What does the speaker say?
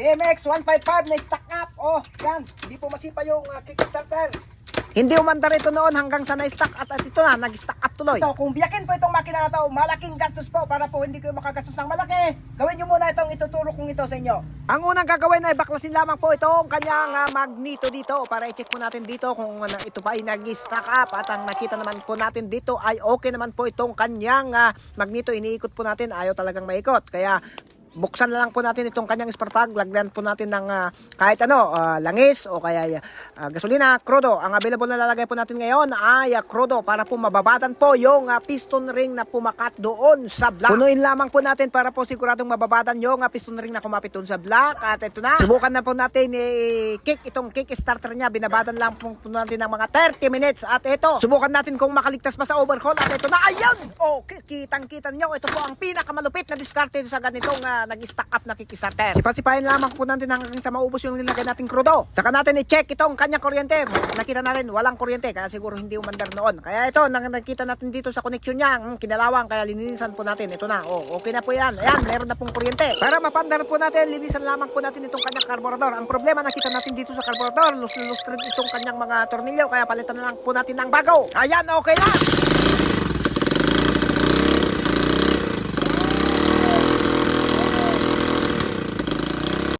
TMX 155 na stack up. Oh, yan. Hindi po masipa yung kickstarter. Hindi umandar ito noon hanggang sa na-stack at ito na, nag-stack up tuloy. Ito, kung biyakin po itong makina na to, malaking gastos po para po hindi kayo makagastos ng malaki. Gawin nyo muna itong ituturo kong ito sa inyo. Ang unang gagawin ay baklasin lamang po itong kanyang magnito dito para i-check po natin dito kung ito pa ay nag-stack up at ang nakita naman po natin dito ay okay naman po itong kanyang magnito. Iniikot po natin, ayaw talagang maikot. Kaya buksan na lang po natin itong kanyang spark plug, lagyan po natin ng kahit ano, langis o kaya gasolina, crudo. Ang available na lalagay po natin ngayon ay crudo para po mababatan po yung piston ring na pumakat doon sa block. Punuin lamang po natin para po siguradong mababatan yung piston ring na kumapit doon sa block. At ito na, subukan na po natin i-kick itong kick starter niya. Binabatan lang po natin ng mga 30 minutes. At ito, subukan natin kung makaligtas pa sa overhaul. At ito na, ayun! Oh, kitang-kita nyo, ito po ang pinakamalupit na diskarte sa ganitong nag-stack up na kickstarter. Sipasipahin lamang po natin hanggang sa maubos yung nilagay nating crudo. Saka natin i-check itong kanyang kuryente. Nakita natin walang kuryente kaya siguro hindi umandar noon. Kaya ito, nakita natin dito sa connection niya, kinalawang kaya lininisan po natin. Ito na, okay na po yan. Ayan, meron na pong kuryente. Para mapandar po natin, linisan lamang po natin itong kanyang carburetor. Ang problema nakita natin dito sa carburetor, lustred itong kanyang mga tornilyo kaya palitan na lang po natin ng bago. Ayan, okay na.